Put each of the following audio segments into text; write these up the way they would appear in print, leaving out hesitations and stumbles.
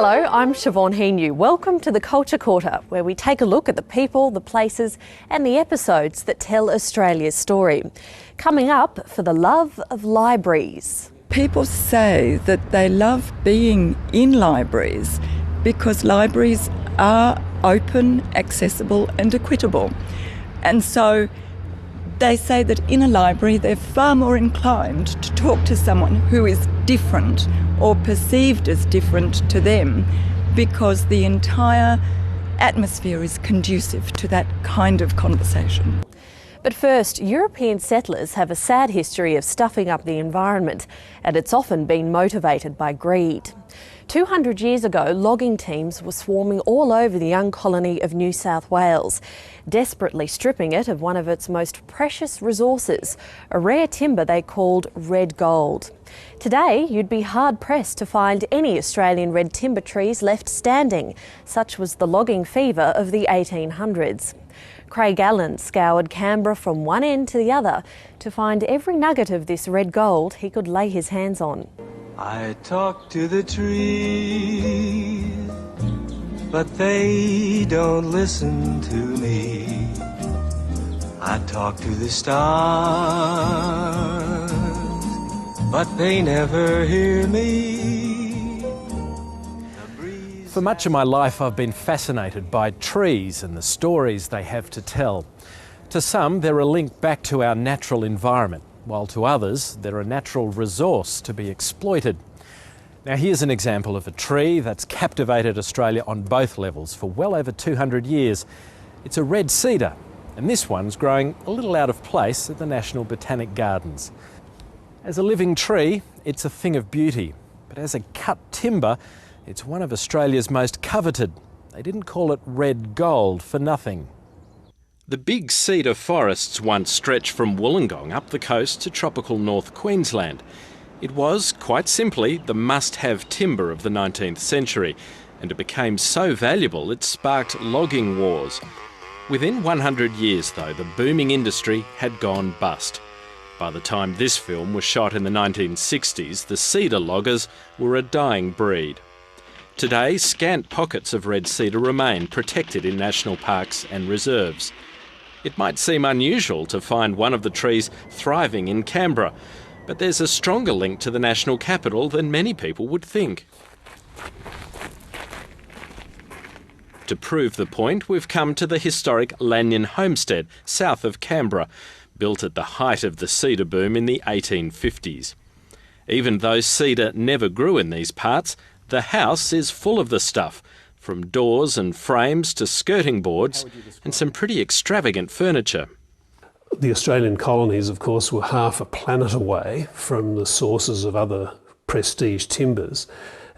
Hello, I'm Siobhan Heaney. Welcome to the Culture Quarter, where we take a look at the people, the places and the episodes that tell Australia's story. Coming up, for the love of libraries. People say that they love being in libraries because libraries are open, accessible and equitable. And so they say that in a library they're far more inclined to talk to someone who is different or perceived as different to them, because the entire atmosphere is conducive to that kind of conversation. But first, European settlers have a sad history of stuffing up the environment, and it's often been motivated by greed. 200 years ago, logging teams were swarming all over the young colony of New South Wales, desperately stripping it of one of its most precious resources, a rare timber they called red gold. Today, you'd be hard-pressed to find any Australian red timber trees left standing. Such was the logging fever of the 1800s. Craig Allen scoured Canberra from one end to the other to find every nugget of this red gold he could lay his hands on. I talk to the trees, but they don't listen to me. I talk to the stars, but they never hear me. For much of my life, I've been fascinated by trees and the stories they have to tell. To some, they're a link back to our natural environment, while to others, they're a natural resource to be exploited. Now, here's an example of a tree that's captivated Australia on both levels for well over 200 years. It's a red cedar, and this one's growing a little out of place at the National Botanic Gardens. As a living tree, it's a thing of beauty, but as a cut timber, it's one of Australia's most coveted. They didn't call it red gold for nothing. The big cedar forests once stretched from Wollongong up the coast to tropical North Queensland. It was, quite simply, the must-have timber of the 19th century, and it became so valuable it sparked logging wars. Within 100 years, though, the booming industry had gone bust. By the time this film was shot in the 1960s, the cedar loggers were a dying breed. Today, scant pockets of red cedar remain protected in national parks and reserves. It might seem unusual to find one of the trees thriving in Canberra, but there's a stronger link to the national capital than many people would think. To prove the point, we've come to the historic Lanyon homestead south of Canberra, built at the height of the cedar boom in the 1850s. Even though cedar never grew in these parts, the house is full of the stuff, from doors and frames to skirting boards and some pretty extravagant furniture. The Australian colonies, of course, were half a planet away from the sources of other prestige timbers,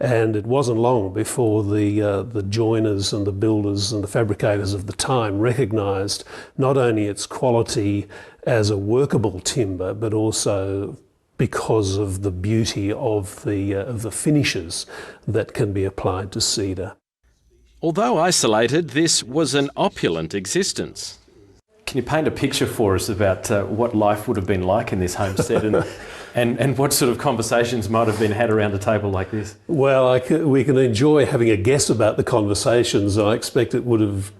and it wasn't long before the joiners and the builders and the fabricators of the time recognised not only its quality as a workable timber, but also because of the beauty of the finishes that can be applied to cedar. Although isolated, this was an opulent existence. Can you paint a picture for us about what life would have been like in this homestead and what sort of conversations might have been had around a table like this? Well, we can enjoy having a guess about the conversations. I expect it would have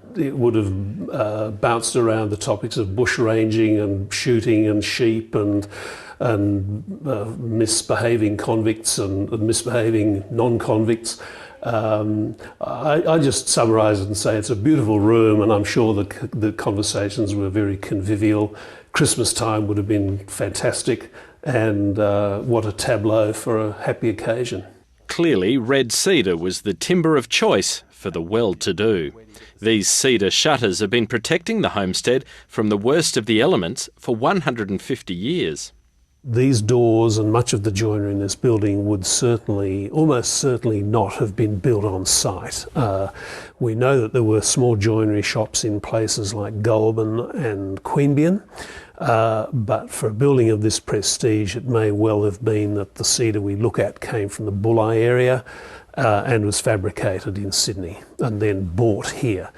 bounced around the topics of bush ranging and shooting and sheep and misbehaving convicts and misbehaving non-convicts. I just summarise it and say it's a beautiful room, and I'm sure the conversations were very convivial. Christmas time would have been fantastic, and what a tableau for a happy occasion. Clearly, red cedar was the timber of choice for the well-to-do. These cedar shutters have been protecting the homestead from the worst of the elements for 150 years. These doors and much of the joinery in this building would almost certainly not have been built on site. We know that there were small joinery shops in places like Goulburn and Queanbeyan, but for a building of this prestige, it may well have been that the cedar we look at came from the Bulli area and was fabricated in Sydney and then bought here.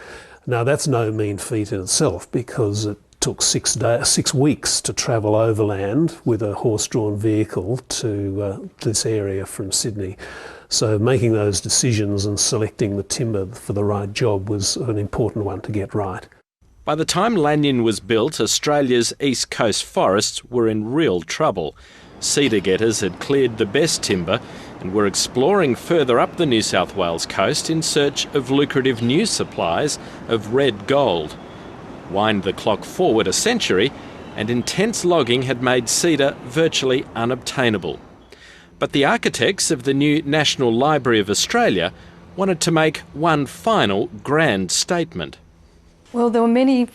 Now, that's no mean feat in itself, because it took 6 weeks to travel overland with a horse-drawn vehicle to this area from Sydney. So making those decisions and selecting the timber for the right job was an important one to get right. By the time Lanyon was built, Australia's east coast forests were in real trouble. Cedar getters had cleared the best timber and were exploring further up the New South Wales coast in search of lucrative new supplies of red gold. Wind the clock forward a century, and intense logging had made cedar virtually unobtainable. But the architects of the new National Library of Australia wanted to make one final grand statement. Well, there were many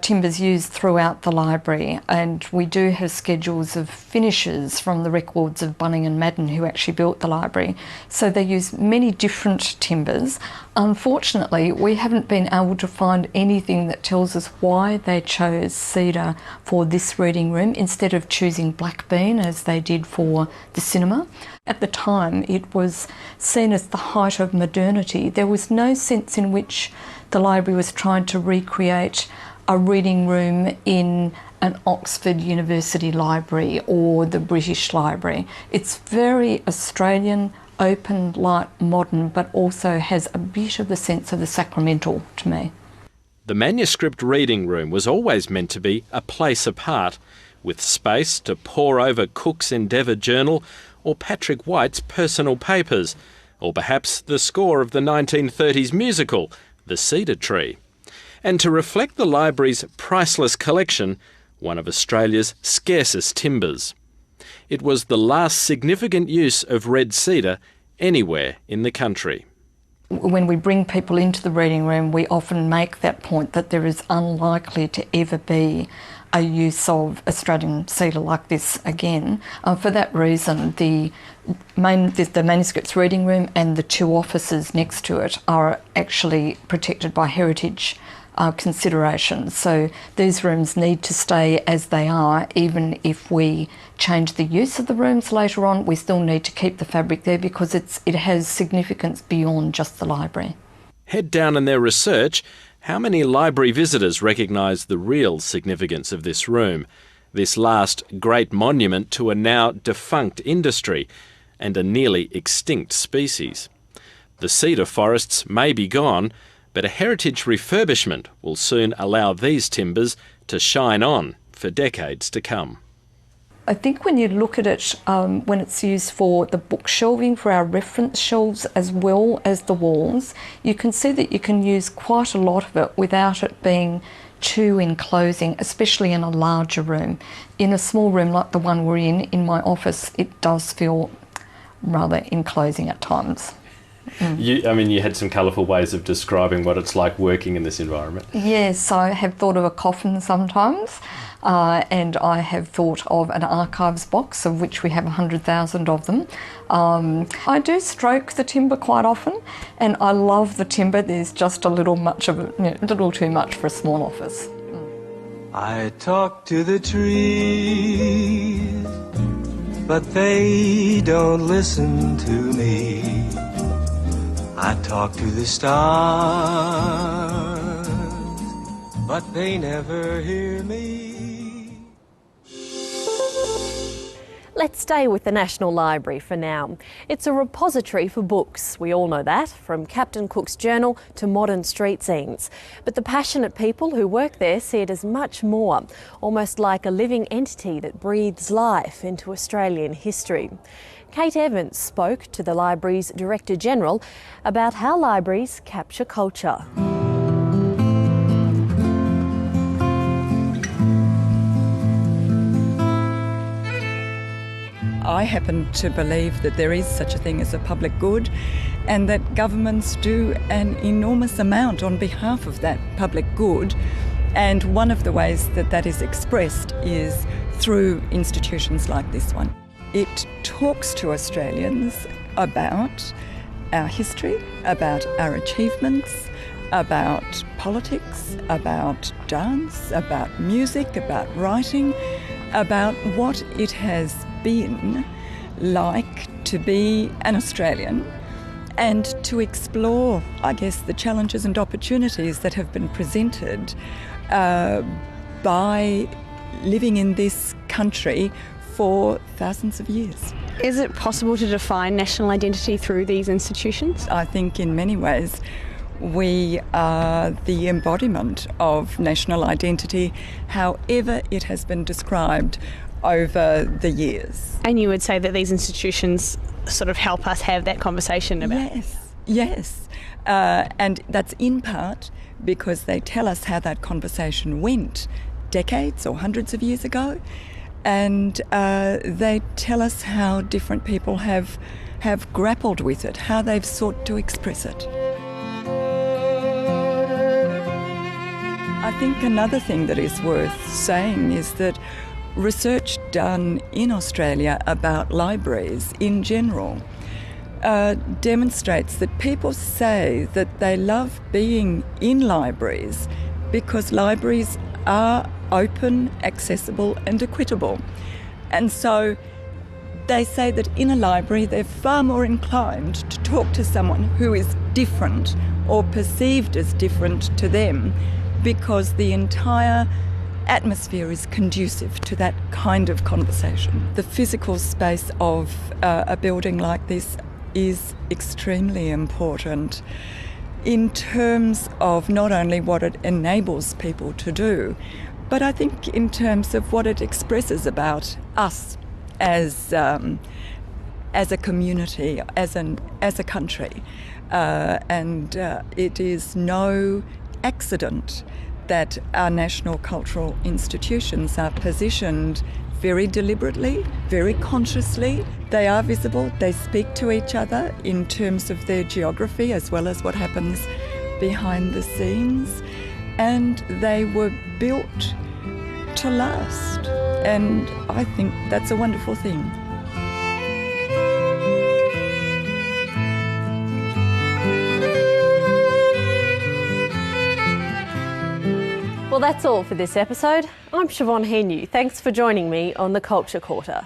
timbers used throughout the library, and we do have schedules of finishes from the records of Bunning and Madden, who actually built the library. So they use many different timbers. Unfortunately, we haven't been able to find anything that tells us why they chose cedar for this reading room instead of choosing black bean as they did for the cinema. At the time, it was seen as the height of modernity. There was no sense in which the library was trying to recreate a reading room in an Oxford University library or the British Library. It's very Australian, open, light, modern, but also has a bit of the sense of the sacramental to me. The manuscript reading room was always meant to be a place apart, with space to pore over Cook's Endeavour Journal or Patrick White's personal papers, or perhaps the score of the 1930s musical, The Cedar Tree. And to reflect the library's priceless collection, one of Australia's scarcest timbers. It was the last significant use of red cedar anywhere in the country. When we bring people into the reading room, we often make that point that there is unlikely to ever be a use of Australian cedar like this again. For that reason, the manuscripts reading room and the 2 offices next to it are actually protected by heritage considerations. So these rooms need to stay as they are. Even if we change the use of the rooms later on, we still need to keep the fabric there because it has significance beyond just the library. Head down in their research, how many library visitors recognise the real significance of this room, this last great monument to a now defunct industry and a nearly extinct species? The cedar forests may be gone, but a heritage refurbishment will soon allow these timbers to shine on for decades to come. I think when you look at it, when it's used for the book shelving, for our reference shelves as well as the walls, you can see that you can use quite a lot of it without it being too enclosing, especially in a larger room. In a small room like the one we're in my office, it does feel rather enclosing at times. You had some colourful ways of describing what it's like working in this environment. Yes, I have thought of a coffin sometimes, and I have thought of an archives box, of which we have 100,000 of them. I do stroke the timber quite often, and I love the timber. There's just a little too much for a small office. I talk to the trees, but they don't listen to me. I talk to the stars, but they never hear me. Let's stay with the National Library for now. It's a repository for books, we all know that, from Captain Cook's Journal to modern street scenes. But the passionate people who work there see it as much more, almost like a living entity that breathes life into Australian history. Kate Evans spoke to the library's Director General about how libraries capture culture. I happen to believe that there is such a thing as a public good and that governments do an enormous amount on behalf of that public good. And one of the ways that that is expressed is through institutions like this one. It talks to Australians about our history, about our achievements, about politics, about dance, about music, about writing, about what it has been like to be an Australian and to explore, I guess, the challenges and opportunities that have been presented by living in this country for thousands of years. Is it possible to define national identity through these institutions? I think in many ways we are the embodiment of national identity, however it has been described over the years. And you would say that these institutions sort of help us have that conversation about... Yes. And that's in part because they tell us how that conversation went decades or hundreds of years ago, and they tell us how different people have grappled with it, how they've sought to express it. I think another thing that is worth saying is that research done in Australia about libraries in general demonstrates that people say that they love being in libraries because libraries are open, accessible and equitable. And so they say that in a library they're far more inclined to talk to someone who is different or perceived as different to them, because the entire atmosphere is conducive to that kind of conversation. The physical space of a building like this is extremely important in terms of not only what it enables people to do, but I think in terms of what it expresses about us as a community, as a country. And it is no accident that our national cultural institutions are positioned very deliberately, very consciously. They are visible, they speak to each other in terms of their geography as well as what happens behind the scenes, and they were built to last, and I think that's a wonderful thing. Well, that's all for this episode. I'm Siobhan Henu. Thanks for joining me on the Culture Quarter.